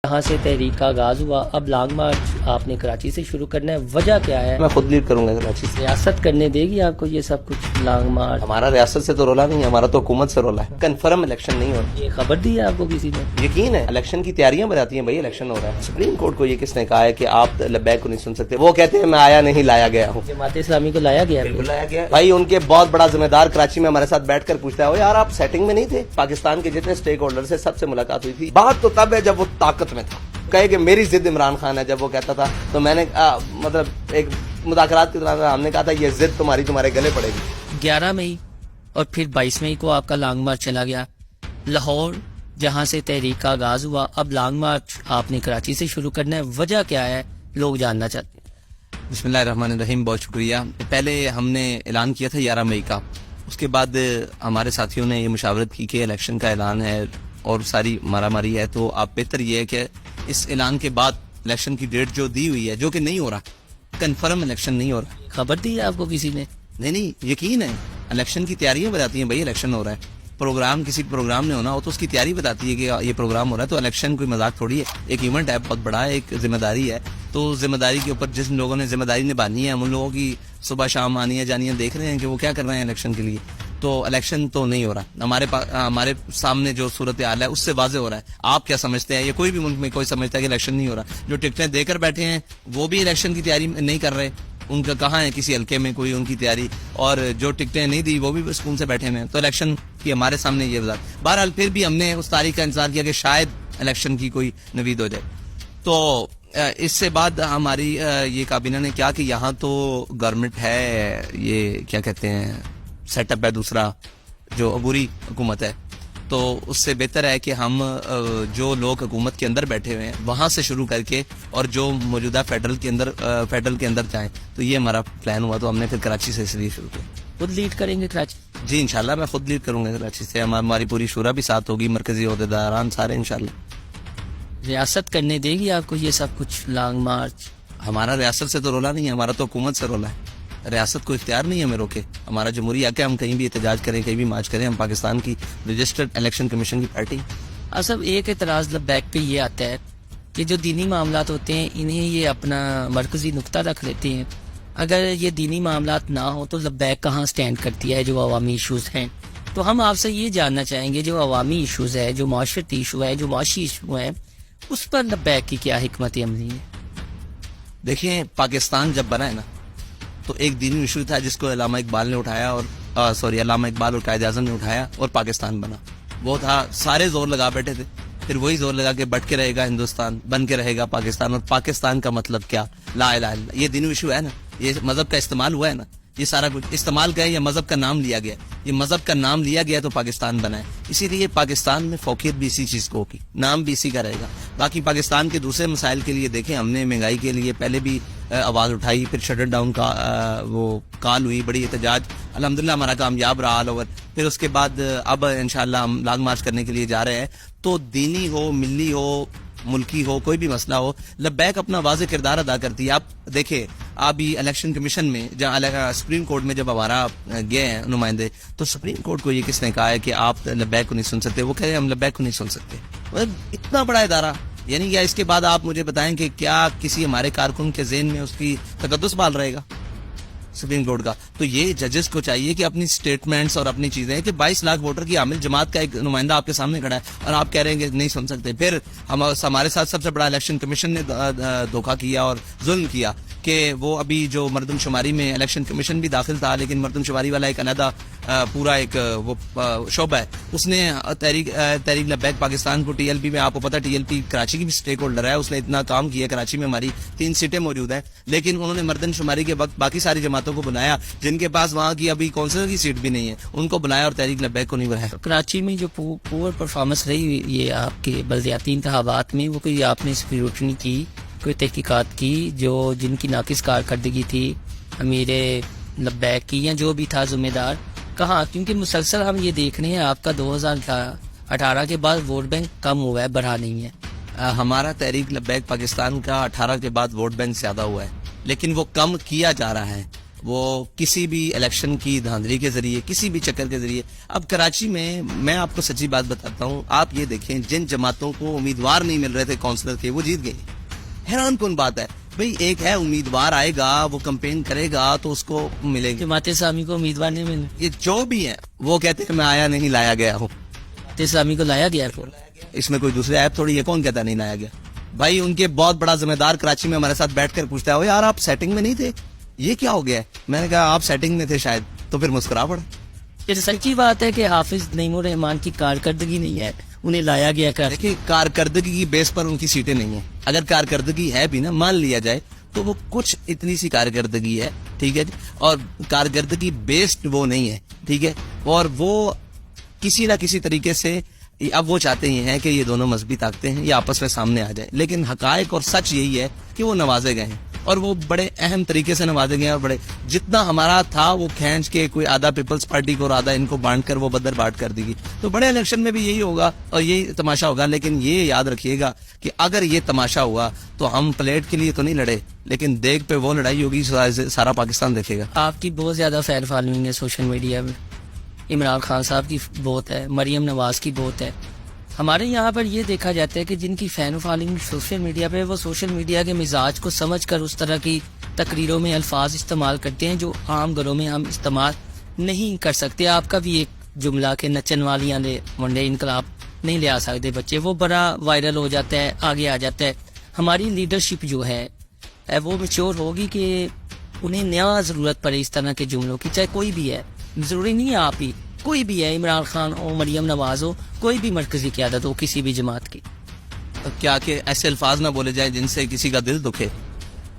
یہاں سے تحریک کا آغاز ہوا، اب لانگ مارچ آپ نے کراچی سے شروع کرنا ہے، وجہ کیا ہے؟ میں خود لیڈ کروں گا کراچی سے۔ ریاست کرنے دے گی آپ کو یہ سب کچھ لانگ مارچ؟ ہمارا ریاست سے تو رولا نہیں ہے، ہمارا تو حکومت سے رولا ہے۔ کنفرم الیکشن نہیں ہو رہا۔ یہ خبر دی ہے آپ کو کسی نے؟ یقین ہے الیکشن کی تیاریاں بتاتی ہیں بھائی الیکشن ہو رہا ہے۔ سپریم کورٹ کو یہ کس نے کہا ہے کہ آپ لبیک کو نہیں سن سکتے؟ وہ کہتے ہیں میں آیا نہیں لایا گیا ہوں۔ جماعت اسلامی کو لایا گیا ہے؟ بالکل لایا گیا بھائی، ان کے بہت بڑا ذمہ دار کراچی میں ہمارے ساتھ بیٹھ کر پوچھتا ہے یار آپ سیٹنگ میں نہیں تھے؟ پاکستان کے جتنے اسٹیک ہولڈر سے سب سے ملاقات ہوئی تھی۔ بات تو تب ہے جب وہ طاقت میں تھا، کہے کہ میری ضد عمران خان ہے جب وہ کہتا تھا، تو میں نے مطلب ایک مذاکرات کے دوران ہم نے کہا تھا یہ ضد تمہارے گلے پڑے گی۔ 11 مئی اور پھر 22 مئی کو آپ کا لانگ مارچ چلا گیا لاہور، جہاں سے تحریک کا آغاز ہوا، اب لانگ مارچ آپ نے کراچی سے شروع کرنا ہے، وجہ کیا ہے لوگ جاننا چاہتے ہیں؟ بسم اللہ الرحمن الرحیم، بہت شکریہ۔ پہلے ہم نے اعلان کیا تھا 11 مئی کا، اس کے بعد ہمارے ساتھیوں نے یہ مشاورت کی کہ الیکشن کا اعلان ہے اور ساری مارا ماری ہے، تو آپ بہتر یہ ہے کہ اس اعلان کے بعد الیکشن کی ڈیٹ جو دی ہوئی ہے، جو کہ نہیں ہو رہا، کنفرم الیکشن نہیں ہو رہا۔ خبر دی ہے آپ کو کسی نے؟ نہیں یقین ہے الیکشن کی تیاریاں بتاتی ہیں بھائی الیکشن ہو رہا ہے۔ پروگرام کسی پروگرام نے ہونا ہو تو اس کی تیاری بتاتی ہے کہ یہ پروگرام ہو رہا ہے، تو الیکشن کوئی مذاق تھوڑی ہے، ایک ایونٹ ہے بہت بڑا ہے، ایک ذمہ داری ہے، تو ذمہ داری کے اوپر جن لوگوں نے ذمہ داری نبھانی ہے، ہم ان لوگوں کی صبح شام آنی ہے جانی ہے، دیکھ رہے ہیں کہ وہ کیا کر رہے ہیں الیکشن کے لیے۔ تو الیکشن تو نہیں ہو رہا، ہمارے سامنے جو صورتحال ہے اس سے واضح ہو رہا ہے۔ آپ کیا سمجھتے ہیں؟ یہ کوئی بھی ملک میں کوئی سمجھتا ہے کہ الیکشن نہیں ہو رہا؟ جو ٹکٹیں دے کر بیٹھے ہیں وہ بھی الیکشن کی تیاری نہیں کر رہے، ان کا کہاں ہے کسی حلقے میں کوئی ان کی تیاری، اور جو ٹکٹیں نہیں دی وہ بھی سکون سے بیٹھے ہوئے ہیں۔ تو الیکشن کی ہمارے سامنے یہ وضاحت۔ بہرحال پھر بھی ہم نے اس تاریخ کا انتظار کیا کہ شاید الیکشن کی کوئی نوید ہو جائے۔ تو اس سے بعد ہماری یہ کابینہ نے کیا کہ یہاں تو گورنمنٹ ہے، یہ کیا کہتے ہیں سیٹ اپ ہے دوسرا جو عبوری حکومت ہے، تو اس سے بہتر ہے کہ ہم جو لوگ حکومت کے اندر بیٹھے ہوئے ہیں وہاں سے شروع کر کے اور جو موجودہ فیڈرل کے اندر جائیں، تو یہ ہمارا پلان ہوا، تو ہم نے پھر کراچی سے اس لیے شروع کیا۔ خود لیڈ کریں گے کراچی؟ جی انشاءاللہ میں خود لیڈ کروں گا کراچی سے، ہماری پوری شورا بھی ساتھ ہوگی، مرکزی عہدیداران سارے انشاءاللہ۔ ریاست کرنے دے گی آپ کو یہ سب کچھ لانگ مارچ؟ ہمارا ریاست سے تو رولا نہیں ہے، ہمارا تو حکومت سے رولا ہے۔ ریاست کو اختیار نہیں ہے ہمیں روکے، ہمارا جمہوری حق ہے، ہم کہیں بھی احتجاج کریں، کہیں بھی مارچ کریں، ہم پاکستان کی رجسٹرڈ الیکشن کمیشن کی پارٹی۔ اصل ایک اعتراض لبیک پہ یہ آتا ہے کہ جو دینی معاملات ہوتے ہیں انہیں یہ اپنا مرکزی نقطہ رکھ لیتے ہیں، اگر یہ دینی معاملات نہ ہوں تو لبیک کہاں سٹینڈ کرتی ہے جو عوامی ایشوز ہیں؟ تو ہم آپ سے یہ جاننا چاہیں گے جو عوامی ایشوز ہے، جو معاشرتی ایشو ہے، جو معاشی ایشو ہے، اس پر لبیک کی کیا حکمت عملی ہے؟ دیکھیں پاکستان جب بنا ہے نا تو ایک دینی ایشو تھا جس کو علامہ اقبال نے اٹھایا، اور علامہ اقبال اور قائد اعظم نے اٹھایا اور پاکستان بنا۔ وہ تھا سارے زور لگا بیٹھے تھے، پھر وہی زور لگا کہ بٹ کے رہے گا ہندوستان، بن کے رہے گا پاکستان، اور پاکستان کا مطلب کیا؟ لا الہ الا اللہ۔ یہ دینی ایشو ہے نا، یہ مذہب کا استعمال ہوا ہے نا، یہ سارا کچھ استعمال کا ہے یا مذہب کا نام لیا گیا؟ یہ مذہب کا نام لیا گیا تو پاکستان بنا ہے، اسی لیے پاکستان میں فوقیت بھی اسی چیز کو ہوگی، نام بھی اسی کا رہے گا۔ باقی پاکستان کے دوسرے مسائل کے لیے دیکھیں، ہم نے مہنگائی کے لیے پہلے بھی آواز اٹھائی، پھر شٹر ڈاؤن کا وہ کال ہوئی، بڑی احتجاج الحمدللہ ہمارا کامیاب رہا آل اوور۔ پھر اس کے بعد اب انشاءاللہ ہم لانگ مارچ کرنے کے لیے جا رہے ہیں۔ تو دینی ہو، ملی ہو، ملکی ہو، کوئی بھی مسئلہ ہو، لبیک اپنا واضح کردار ادا کرتی ہے۔ آپ دیکھیں ابھی الیکشن کمیشن میں جہاں سپریم کورٹ میں جب ہمارا گئے ہیں نمائندے، تو سپریم کورٹ کو یہ کس نے کہا ہے کہ آپ لبیک کو نہیں سن سکتے؟ وہ کہہ رہے ہیں ہم لبیک کو نہیں سن سکتے۔ مطلب اتنا بڑا ادارہ، یعنی یا اس کے بعد آپ مجھے بتائیں کہ کیا کسی ہمارے کارکن کے ذہن میں اس کی تقدس بحال رہے گا سپریم کورٹ کا؟ تو یہ ججز کو چاہیے کہ اپنی سٹیٹمنٹس اور اپنی چیزیں، کہ 22 لاکھ ووٹر کی حامل جماعت کا ایک نمائندہ آپ کے سامنے کھڑا ہے اور آپ کہہ رہے ہیں کہ نہیں سن سکتے۔ پھر ہمارے ساتھ سب سے بڑا الیکشن کمیشن نے دھوکہ کیا اور ظلم کیا کہ وہ ابھی جو مردم شماری میں الیکشن کمیشن بھی داخل تھا، لیکن مردم شماری والا ایک علیحدہ پورا ایک وہ شعبہ ہے، اس نے تحریک لبیک پاکستان کو، ٹی ایل پی میں آپ کو پتہ ٹی ایل پی کراچی کی بھی اسٹیک ہولڈر ہے، اس نے اتنا کام کیا، کراچی میں ہماری 3 سیٹیں موجود ہیں، لیکن انہوں نے مردم شماری کے وقت باقی ساری جماعتوں کو بنایا جن کے پاس وہاں کی ابھی کونسلر کی سیٹ بھی نہیں ہے، ان کو بنایا اور تحریک لبیک کو نہیں بنایا۔ کراچی میں جو پور پرفارمنس رہی یہ آپ کے بلدیاتی انتخابات میں، وہ کوئی آپ نے اسکروٹنی کی، کوئی تحقیقات کی جو جن کی ناقص کارکردگی تھی امیر لبیک کی یا جو بھی تھا ذمہ دار، کہاں؟ کیونکہ مسلسل ہم یہ دیکھ رہے ہیں آپ کا 2018 کے بعد ووٹ بینک کم ہوا ہے، بڑھا نہیں ہے۔ ہمارا تحریک لبیک پاکستان کا 18 کے بعد ووٹ بینک زیادہ ہوا ہے، لیکن وہ کم کیا جا رہا ہے۔ وہ کسی بھی الیکشن کی دھاندلی کے ذریعے, کسی بھی چکر کے ذریعے. اب کراچی میں آپ کو سچی بات بتاتا ہوں, آپ یہ دیکھیں جن جماعتوں کو امیدوار نہیں مل رہے تھے کونسلر کے, وہ جیت گئی. حیران کن بات ہے بھئی, ایک ہے امیدوار آئے گا, وہ کمپین کرے گا تو اس کو ملے گی. جماعت اسلامی کو امیدوار نہیں ملے, یہ جو بھی ہیں وہ کہتے ہیں میں آیا نہیں لایا گیا ہوں. جماعت اسلامی کو لایا گیا ہے. اس میں کوئی دوسرے ایپ تھوڑی ہے, کون کہتا نہیں لایا گیا. بھائی ان کے بہت بڑا ذمہ دار کراچی میں ہمارے ساتھ بیٹھ کر پوچھتا ہے یار آپ سیٹنگ میں نہیں تھے, یہ کیا ہو گیا ہے. میں نے کہا آپ سیٹنگ میں تھے شاید, تو پھر مسکرا پڑا. یہ سچی بات ہے کہ حافظ نعیم الرحمان کی کارکردگی نہیں ہے, انہیں لایا گیا کر. دیکھیں کارکردگی کی بیس پر ان کی سیٹیں نہیں ہیں. اگر کارکردگی ہے بھی نا, مان لیا جائے, تو وہ کچھ اتنی سی کارکردگی ہے, ٹھیک ہے جی, اور کارکردگی بیسڈ وہ نہیں ہے, ٹھیک ہے. اور وہ کسی نہ کسی طریقے سے اب وہ چاہتے ہی ہیں کہ یہ دونوں مذہبی طاقتیں ہیں یہ آپس میں سامنے آ جائیں, لیکن حقائق اور سچ یہی ہے کہ وہ نوازے گئے ہیں, اور وہ بڑے اہم طریقے سے نوازے گئے ہیں, اور بڑے جتنا ہمارا تھا وہ کھینچ کے کوئی آدھا پیپلز پارٹی کو اور آدھا ان کو بانٹ کر وہ بدر باٹ کر دی گئی. تو بڑے الیکشن میں بھی یہی ہوگا اور یہی تماشا ہوگا. لیکن یہ یاد رکھیے گا کہ اگر یہ تماشا ہوا تو ہم پلیٹ کے لیے تو نہیں لڑے, لیکن دیگ پہ وہ لڑائی ہوگی سارا پاکستان دیکھے گا. آپ کی بہت زیادہ فین فالوئنگ ہے سوشل میڈیا میں, عمران خان صاحب کی بہت ہے, مریم نواز کی بہت ہے. ہمارے یہاں پر یہ دیکھا جاتا ہے کہ جن کی فین فالوئنگ سوشل میڈیا پہ, وہ سوشل میڈیا کے مزاج کو سمجھ کر اس طرح کی تقریروں میں الفاظ استعمال کرتے ہیں جو عام گھروں میں ہم استعمال نہیں کر سکتے. آپ کا بھی ایک جملہ کہ نچن والیاں نے ونڈے انقلاب نہیں لے آ سکتے بچے, وہ بڑا وائرل ہو جاتا ہے, آگے آ جاتا ہے. ہماری لیڈرشپ جو ہے وہ میچور ہوگی کہ انہیں نیا ضرورت پڑے اس طرح کے جملوں کی, چاہے کوئی بھی ہے, ضروری نہیں ہے آپ ہی, کوئی بھی ہے, عمران خان ہو, مریم نواز ہو, کوئی بھی مرکزی قیادت ہو کسی بھی جماعت کی. کیا کہ ایسے الفاظ نہ بولے جائیں جن سے کسی کا دل دکھے.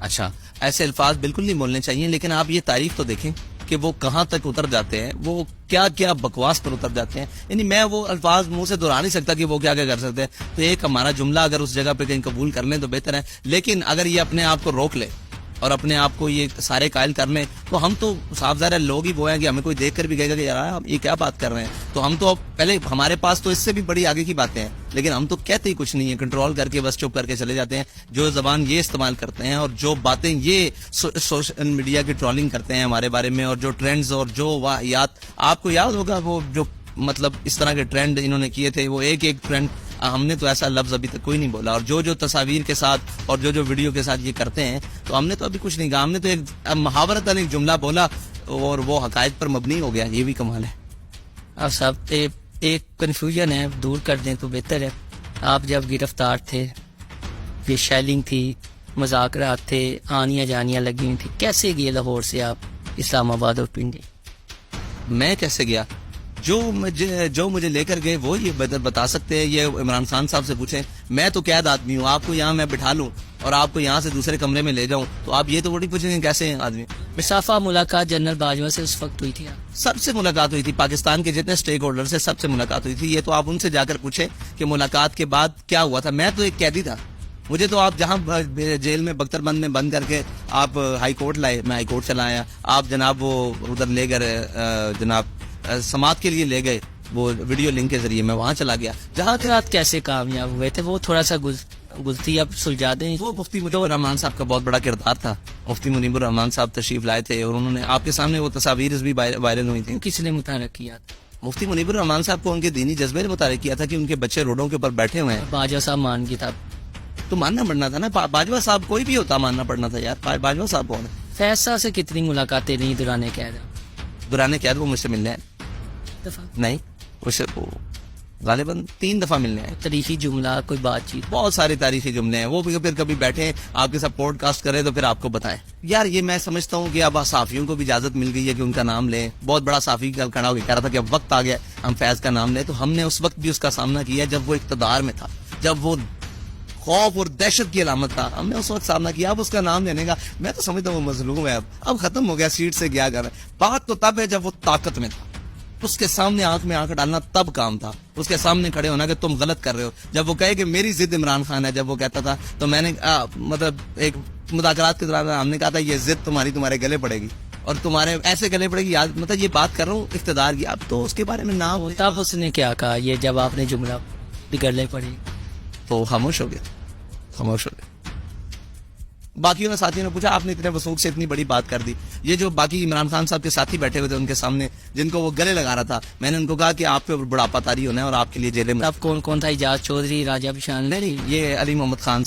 اچھا, ایسے الفاظ بالکل نہیں بولنے چاہیے, لیکن آپ یہ تاریخ تو دیکھیں کہ وہ کہاں تک اتر جاتے ہیں, وہ کیا کیا بکواس پر اتر جاتے ہیں. یعنی میں وہ الفاظ منہ سے دہرا نہیں سکتا کہ وہ کیا کیا کر سکتے ہیں. تو ایک ہمارا جملہ اگر اس جگہ پہ کہیں قبول کر لیں تو بہتر ہے, لیکن اگر یہ اپنے آپ کو روک لے اور اپنے آپ کو یہ سارے قائل کر لیں تو ہم تو صاف ظاہر ہے لوگ ہی وہ ہیں کہ ہمیں کوئی دیکھ کر بھی کہے گا کہ یار آپ یہ کیا بات کر رہے ہیں. تو ہم تو پہلے ہمارے پاس تو اس سے بھی بڑی آگے کی باتیں ہیں, لیکن ہم تو کہتے ہی کچھ نہیں ہے, کنٹرول کر کے بس چپ کر کے چلے جاتے ہیں. جو زبان یہ استعمال کرتے ہیں اور جو باتیں یہ سوشل میڈیا کی ٹرولنگ کرتے ہیں ہمارے بارے میں, اور جو ٹرینڈز اور جو واقعات, آپ کو یاد ہوگا وہ جو مطلب اس طرح کے ٹرینڈ انہوں نے کیے تھے, وہ ایک ٹرینڈ ہم نے تو ایسا لفظ ابھی تک کوئی نہیں بولا. اور جو تصاویر کے ساتھ اور جو ویڈیو کے ساتھ یہ کرتے ہیں, تو ہم نے تو ابھی کچھ نہیں کہا, ہم نے تو ایک محاورتاً ایک جملہ بولا اور وہ حقائق پر مبنی ہو گیا. یہ بھی کمال ہے. آپ صاحب ایک کنفیوژن ہے, دور کر دیں تو بہتر ہے. آپ جب گرفتار تھے, یہ شیلنگ تھی, مذاکرات تھے, آنیاں جانیاں لگی ہوئی تھی, کیسے گئے لاہور سے آپ اسلام آباد اور پنڈی؟ میں کیسے گیا, جو مجھے لے کر گئے وہ یہ بتا سکتے ہیں. یہ عمران خان صاحب سے پوچھیں. میں تو قید آدمی ہوں, آپ کو یہاں میں بٹھا لوں اور آپ کو یہاں سے دوسرے کمرے میں لے جاؤں, تو آپ یہ تو بڑی پوچھیں گے کیسے ہیں آدمی. مسافہ ملاقات جنرل باجوہ سے اس وقت ہوئی تھی, سب سے ملاقات ہوئی تھی, پاکستان کے جتنے اسٹیک ہولڈر سے سب سے ملاقات ہوئی تھی. یہ تو آپ ان سے جا کر پوچھیں کہ ملاقات کے بعد کیا ہوا تھا. میں تو ایک قیدی تھا, مجھے تو آپ جہاں جیل میں بختر بند میں بند کر کے آپ ہائی کورٹ لائے, میں ہائی کورٹ چلا آیا. آپ جناب وہ ادھر لے گئے, جناب سماعت کے لیے لے گئے, وہ ویڈیو لنک کے ذریعے میں وہاں چلا گیا. جہاں رات کیسے کامیاب ہوئے تھے, وہ تھوڑا سا گلتی اب سلجھا دیں. وہ مفتی منیب الرحمان صاحب کا بہت بڑا کردار تھا. مفتی منیب الرحمان صاحب تشریف لائے تھے اور انہوں نے آپ کے سامنے وہ تصاویر بھی وائرل ہوئی تھیں. کس نے متحرک کیا تھا؟ مفتی منیب الرحمان صاحب کو ان کے دینی جذبے نے متحرک کیا تھا کہ ان کے بچے روڈوں کے اوپر بیٹھے ہوئے ہیں. باجوہ صاحب مان گیا تھا, تو ماننا پڑنا تھا نا. باجوہ صاحب کوئی بھی ہوتا ماننا پڑنا تھا یار. باجوہ صاحب کون ہے؟ فیصلہ سے کتنی ملاقاتیں نہیں دوران قید؟ دوران قید وہ مجھ سے ملنے آئے دفعہ نہیں, اسے غالباً 3 دفعہ ملنے آئے. تاریخی جملہ, کوئی بات چیت؟ بہت سارے تاریخی جملے ہیں. وہ پھر کبھی بیٹھے آپ کے ساتھ پوڈ کاسٹ کرے تو پھر آپ کو بتائیں. یار یہ میں سمجھتا ہوں کہ اب صحافیوں کو بھی اجازت مل گئی ہے کہ ان کا نام لیں. بہت بڑا صحافی کھڑا ہو کے کہہ رہا تھا کہ اب وقت آ گیا ہم فیض کا نام لیں, تو ہم نے اس وقت بھی اس کا سامنا کیا جب وہ اقتدار میں تھا, جب وہ خوف اور دہشت کی علامت تھا. ہم نے اس وقت سامنا کیا. اب اس کا نام لینے کا میں تو سمجھتا ہوں وہ مظلوم ہے. اب ختم ہو گیا, سیٹ سے گیا کر. بات تو تب ہے جب وہ طاقت میں تھا, اس کے سامنے آنکھ میں آنکھ ڈالنا تب کام تھا. اس کے سامنے کھڑے ہونا کہ تم غلط کر رہے ہو. جب وہ کہے کہ میری ضد عمران خان ہے, جب وہ کہتا تھا, تو میں نے مطلب ایک مذاکرات کے دوران ہم نے کہا تھا یہ ضد تمہارے گلے پڑے گی اور تمہارے ایسے گلے پڑے گی. مطلب یہ بات کر رہا ہوں اقتدار کی. اب تو اس کے بارے میں نہ ہو. تب اس نے کیا کہا یہ جب آپ نے جملہ بگڑنے پڑی؟ تو خاموش ہو گیا. باقیوں نے ساتھیوں نے پوچھا آپ نے اتنے وسوخ سے اتنی بڑی بات کر دی. یہ جو باقی عمران خان صاحب کے ساتھی بیٹھے ہوئے تھے ان کے سامنے جن کو وہ گلے لگا رہا تھا, میں نے ان کو کہا کہ آپ پہ بڑھاپا طاری ہونا ہے اور آپ کے لیے جیلیں میں. اب کون کون تھا؟ اعجاز چودھری, راجہ بشان. نہیں, یہ علی محمد خان